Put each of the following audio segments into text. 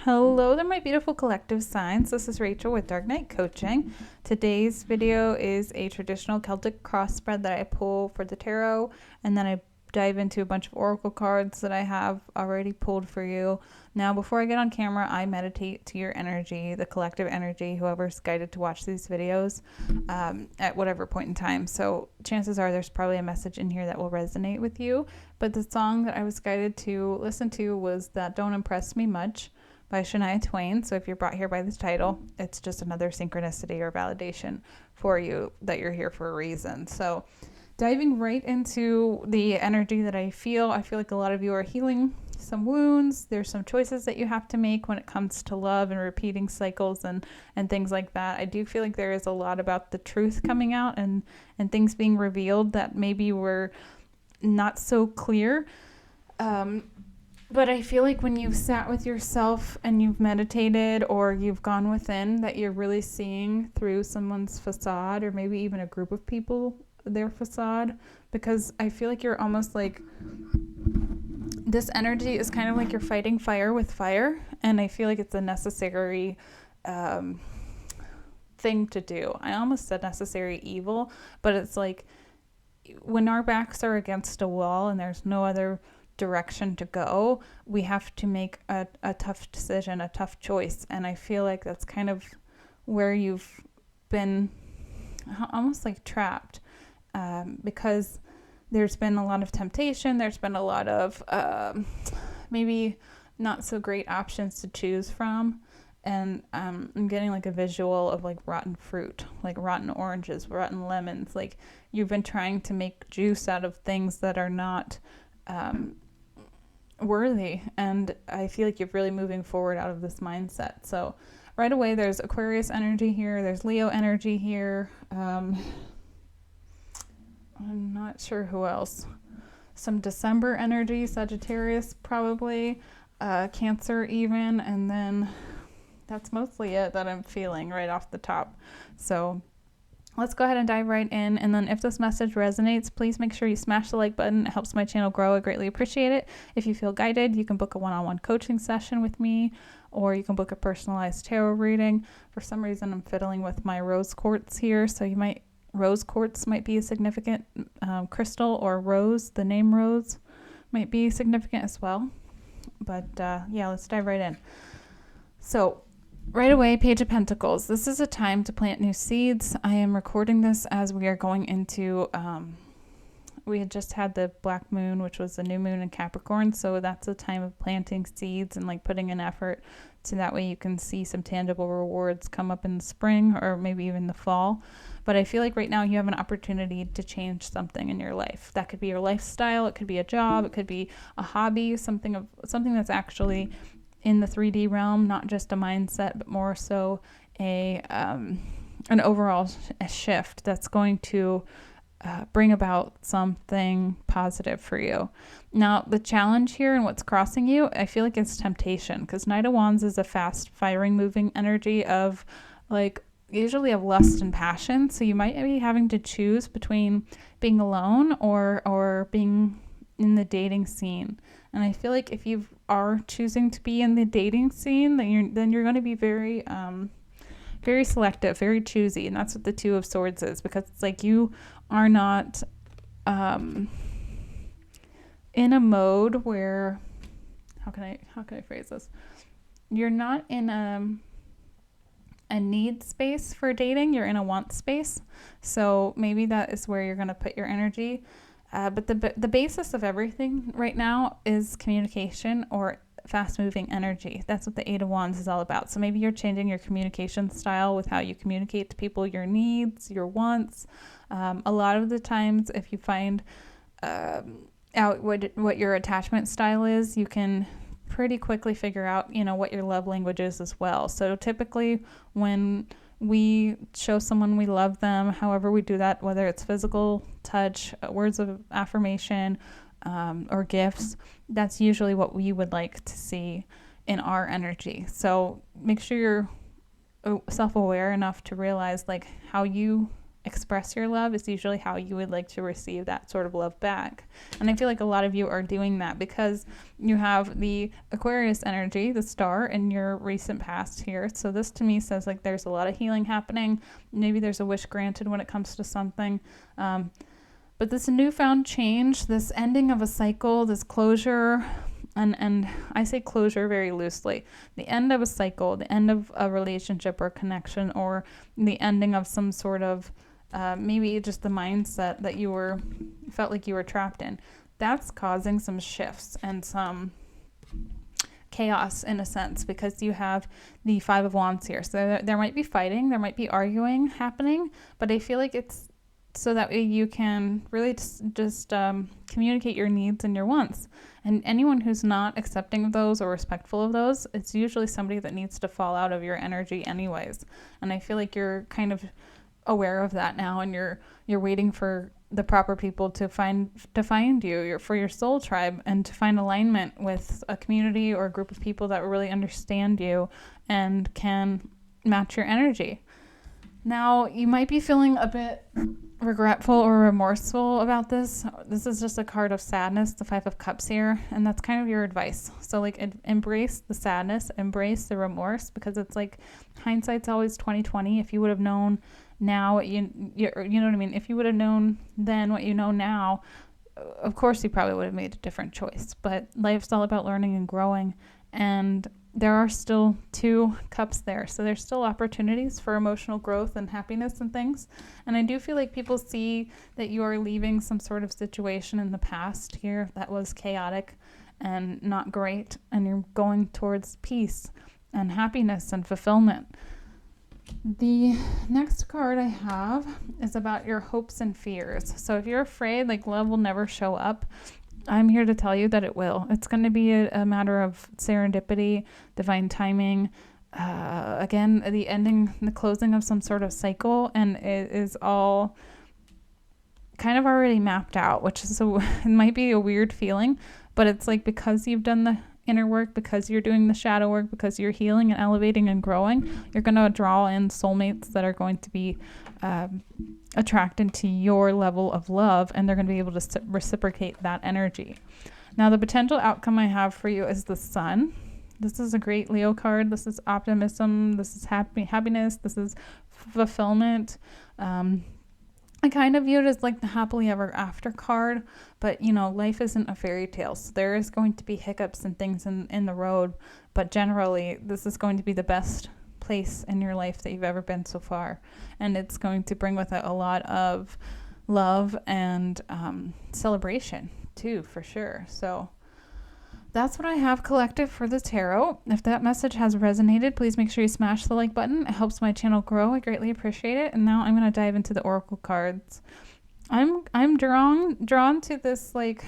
Hello there, my beautiful collective signs. This is Rachel with Dark Knight Coaching. Today's video is a traditional Celtic cross spread that I pull for the tarot, and then I dive into a bunch of oracle cards that I have already pulled for you. Now, before I get on camera, I meditate to your energy, the collective energy, whoever's guided to watch these videos at whatever point in time. So chances are there's probably a message in here that will resonate with you. But the song that I was guided to listen to was That Don't Impress Me Much by Shania Twain. So if you're brought here by this title, it's just another synchronicity or validation for you that you're here for a reason. So diving right into the energy that I feel like a lot of you are healing some wounds. There's some choices that you have to make when it comes to love and repeating cycles and things like that. I do feel like there is a lot about the truth coming out and things being revealed that maybe were not so clear. But I feel like when you've sat with yourself and you've meditated or you've gone within, that you're really seeing through someone's facade, or maybe even a group of people, their facade, because I feel like you're almost like, this energy is kind of like you're fighting fire with fire, and I feel like it's a necessary thing to do. I almost said necessary evil, but it's like when our backs are against a wall and there's no other direction to go, we have to make a tough decision, a tough choice. And I feel like that's kind of where you've been almost like trapped, because there's been a lot of temptation, there's been a lot of maybe not so great options to choose from. And I'm getting like a visual of like rotten fruit, like rotten oranges, rotten lemons. Like you've been trying to make juice out of things that are not worthy, and I feel like you're really moving forward out of this mindset. So right away there's Aquarius energy here, there's Leo energy here, I'm not sure who else, some December energy, Sagittarius probably, Cancer even, and then that's mostly it that I'm feeling right off the top. So let's go ahead and dive right in. And then if this message resonates, please make sure you smash the like button. It helps my channel grow. I greatly appreciate it. If you feel guided, you can book a one-on-one coaching session with me, or you can book a personalized tarot reading. For some reason, I'm fiddling with my rose quartz here. So rose quartz might be a significant crystal, or rose, the name rose might be significant as well. But yeah, let's dive right in. So right away, Page of Pentacles. This is a time to plant new seeds. I am recording this as we are going into, we had just had the black moon, which was the new moon in Capricorn. So that's a time of planting seeds and like putting an effort so that way you can see some tangible rewards come up in the spring or maybe even the fall. But I feel like right now you have an opportunity to change something in your life. That could be your lifestyle. It could be a job. It could be a hobby, something that's actually in the 3D realm, not just a mindset, but more so an overall shift that's going to bring about something positive for you. Now, the challenge here and what's crossing you, I feel like it's temptation, because Knight of Wands is a fast firing, moving energy of like usually of lust and passion. So you might be having to choose between being alone or being in the dating scene. And I feel like if you are choosing to be in the dating scene, then you're going to be very very selective, very choosy, and that's what the Two of Swords is, because it's like you are not in a mode where, how can I phrase this? You're not in a need space for dating. You're in a want space. So maybe that is where you're going to put your energy. But the basis of everything right now is communication or fast-moving energy. That's what the Eight of Wands is all about. So maybe you're changing your communication style with how you communicate to people, your needs, your wants. A lot of the times, if you find out what your attachment style is, you can pretty quickly figure out, what your love language is as well. So typically when we show someone we love them, however we do that, whether it's physical touch, words of affirmation, or gifts, that's usually what we would like to see in our energy. So make sure you're self-aware enough to realize like how you express your love is usually how you would like to receive that sort of love back. And I feel like a lot of you are doing that because you have the Aquarius energy, the star, in your recent past here. So this to me says like there's a lot of healing happening. Maybe there's a wish granted when it comes to something. But this newfound change, this ending of a cycle, this closure, and I say closure very loosely, the end of a cycle, the end of a relationship or connection, or the ending of some sort of maybe just the mindset that you felt like you were trapped in, that's causing some shifts and some chaos in a sense, because you have the Five of Wands here. So there might be fighting, there might be arguing happening, but I feel like it's so that way you can really just communicate your needs and your wants. And anyone who's not accepting of those or respectful of those, it's usually somebody that needs to fall out of your energy anyways. And I feel like you're kind of aware of that now, and you're waiting for the proper people to find you, for your soul tribe, and to find alignment with a community or a group of people that really understand you and can match your energy. Now, you might be feeling a bit regretful or remorseful about this. This is just a card of sadness, the Five of Cups here, and that's kind of your advice. So like embrace the sadness, embrace the remorse, because it's like hindsight's always 20/20. If you would have known now what you know what I mean? If you would have known then what you know now, of course you probably would have made a different choice. But life's all about learning and growing, and there are still 2 cups there. So there's still opportunities for emotional growth and happiness and things. And I do feel like people see that you are leaving some sort of situation in the past here that was chaotic and not great, and you're going towards peace and happiness and fulfillment. The next card I have is about your hopes and fears. So if you're afraid like love will never show up, I'm here to tell you that it will. It's going to be a matter of serendipity, divine timing. Again, the closing of some sort of cycle, and it is all kind of already mapped out, which is it might be a weird feeling, but it's like because you've done the inner work, because you're doing the shadow work, because you're healing and elevating and growing, you're going to draw in soulmates that are going to be attracted to your level of love, and they're going to be able to reciprocate that energy. Now, the potential outcome I have for you is the Sun. This is a great Leo card. This is optimism. This is happiness. This is fulfillment. I kind of view it as like the happily ever after card, but life isn't a fairy tale. So there is going to be hiccups and things in the road, but generally this is going to be the best place in your life that you've ever been so far. And it's going to bring with it a lot of love and celebration too, for sure. So that's what I have collective for the tarot. If that message has resonated, please make sure you smash the like button. It helps my channel grow. I greatly appreciate it. And now I'm going to dive into the oracle cards. I'm drawn to this like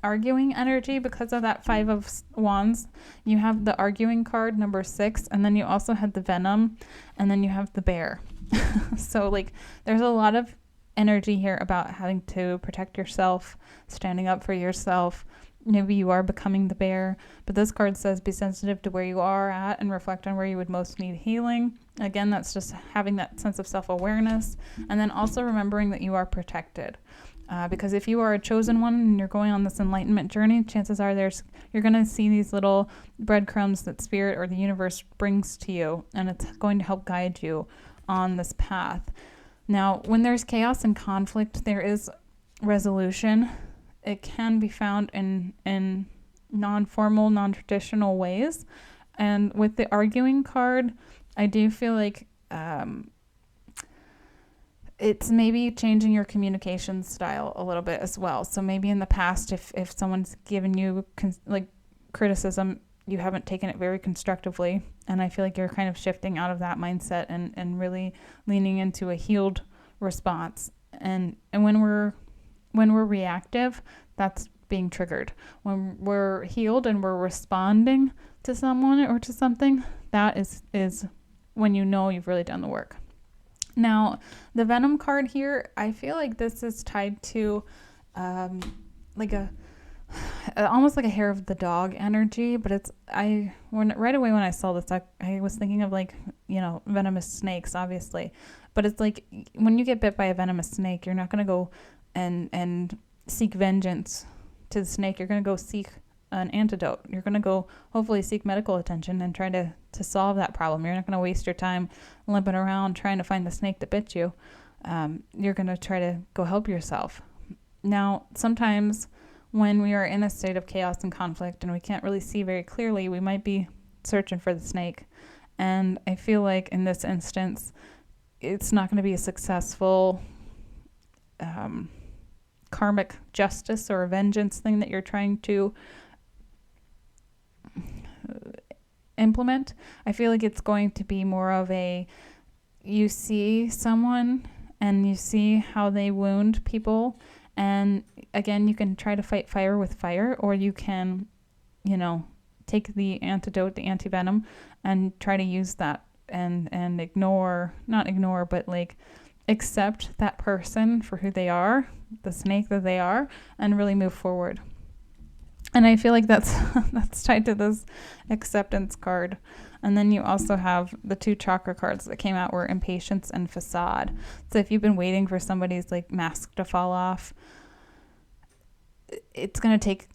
arguing energy because of that Five of Wands. You have the arguing card, number 6, and then you also had the Venom, and then you have the Bear. So like there's a lot of energy here about having to protect yourself, standing up for yourself. Maybe you are becoming the bear, but this card says be sensitive to where you are at and reflect on where you would most need healing. Again, that's just having that sense of self-awareness, and then also remembering that you are protected. Because if you are a chosen one and you're going on this enlightenment journey, chances are you're going to see these little breadcrumbs that spirit or the universe brings to you, and it's going to help guide you on this path. Now, when there's chaos and conflict, there is resolution. It can be found in non-formal, non-traditional ways. And with the arguing card, I do feel like it's maybe changing your communication style a little bit as well. So maybe in the past, if someone's given you criticism, you haven't taken it very constructively. And I feel like you're kind of shifting out of that mindset and really leaning into a healed response. And when we're reactive, that's being triggered. When we're healed and we're responding to someone or to something, that is when you know you've really done the work. Now, the Venom card here, I feel like this is tied to like almost like a hair of the dog energy, but right away when I saw this, I was thinking of like, venomous snakes, obviously. But it's like when you get bit by a venomous snake, you're not going to go and seek vengeance to the snake. You're going to go seek an antidote. You're going to go hopefully seek medical attention and try to solve that problem. You're not going to waste your time limping around trying to find the snake that bit you. You're going to try to go help yourself. Now, sometimes when we are in a state of chaos and conflict and we can't really see very clearly, we might be searching for the snake. And I feel like in this instance, it's not going to be a successful karmic justice or a vengeance thing that you're trying to implement. I feel like it's going to be more of you see someone and you see how they wound people, and again, you can try to fight fire with fire, or you can, take the antidote, the anti-venom, and try to use that and not ignore, but like accept that person for who they are, the snake that they are, and really move forward. And I feel like that's tied to this acceptance card. And then you also have the 2 chakra cards that came out were impatience and facade. So if you've been waiting for somebody's like mask to fall off, it's going to take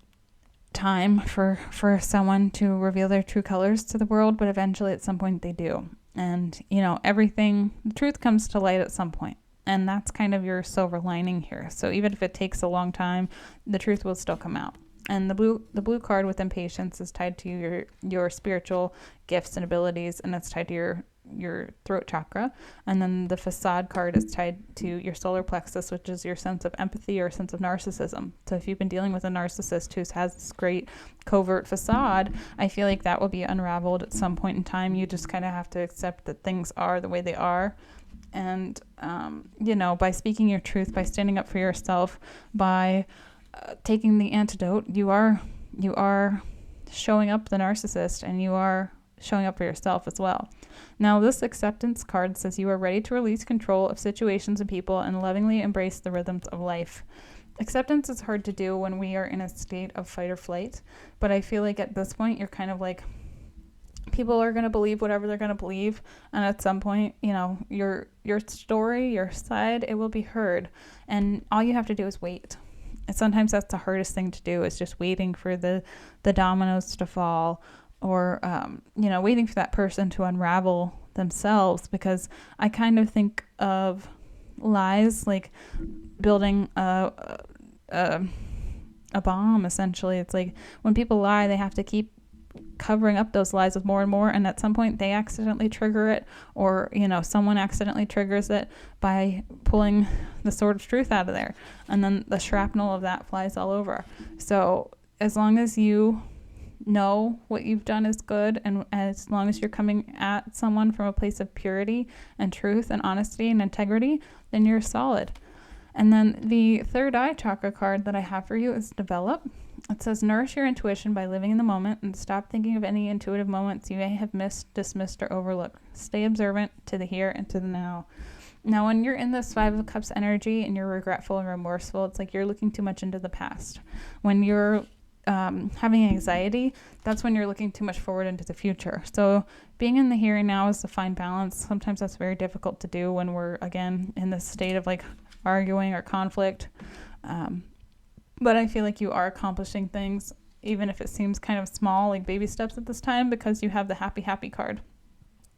time for someone to reveal their true colors to the world, but eventually at some point they do. And, the truth comes to light at some point. And that's kind of your silver lining here. So even if it takes a long time, the truth will still come out. And the blue card with impatience is tied to your spiritual gifts and abilities, and it's tied to your throat chakra. And then the facade card is tied to your solar plexus, which is your sense of empathy or sense of narcissism. So if you've been dealing with a narcissist who has this great covert facade, I feel like that will be unraveled at some point in time. You just kind of have to accept that things are the way they are. And, by speaking your truth, by standing up for yourself, by taking the antidote, you are showing up the narcissist, and you are showing up for yourself as well. Now, this acceptance card says you are ready to release control of situations and people and lovingly embrace the rhythms of life. Acceptance is hard to do when we are in a state of fight or flight, but I feel like at this point you're kind of like, people are going to believe whatever they're going to believe, and at some point, your story, your side, it will be heard, and all you have to do is wait. And sometimes that's the hardest thing to do, is just waiting for the dominoes to fall, or, waiting for that person to unravel themselves, because I kind of think of lies like building a bomb, essentially. It's like when people lie, they have to keep covering up those lies with more and more, and at some point they accidentally trigger it, or someone accidentally triggers it by pulling the sword of truth out of there, and then the shrapnel of that flies all over. So as long as you know what you've done is good, and as long as you're coming at someone from a place of purity and truth and honesty and integrity, then you're solid. And then the third eye chakra card that I have for you is develop. It says, nourish your intuition by living in the moment and stop thinking of any intuitive moments you may have missed, dismissed, or overlooked. Stay observant to the here and to the now. Now, when you're in this 5 of Cups energy and you're regretful and remorseful, it's like you're looking too much into the past. When you're having anxiety, that's when you're looking too much forward into the future. So being in the here and now is a fine balance. Sometimes that's very difficult to do when we're, again, in this state of like arguing or conflict. But I feel like you are accomplishing things, even if it seems kind of small, like baby steps at this time, because you have the happy, happy card.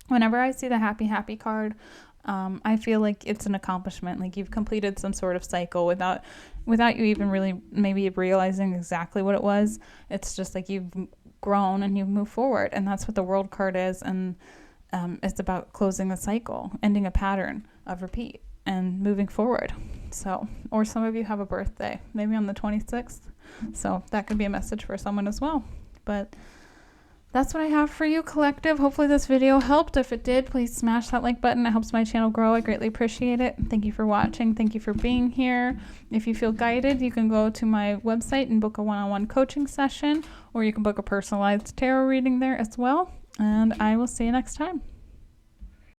Whenever I see the happy, happy card, I feel like it's an accomplishment. Like you've completed some sort of cycle without you even really maybe realizing exactly what it was. It's just like you've grown and you've moved forward. And that's what the World card is. And it's about closing a cycle, ending a pattern of repeat, and moving forward. So, or some of you have a birthday, maybe on the 26th. So that could be a message for someone as well. But that's what I have for you, collective. Hopefully this video helped. If it did, please smash that like button. It helps my channel grow. I greatly appreciate it. Thank you for watching. Thank you for being here. If you feel guided, you can go to my website and book a one-on-one coaching session, or you can book a personalized tarot reading there as well. And I will see you next time.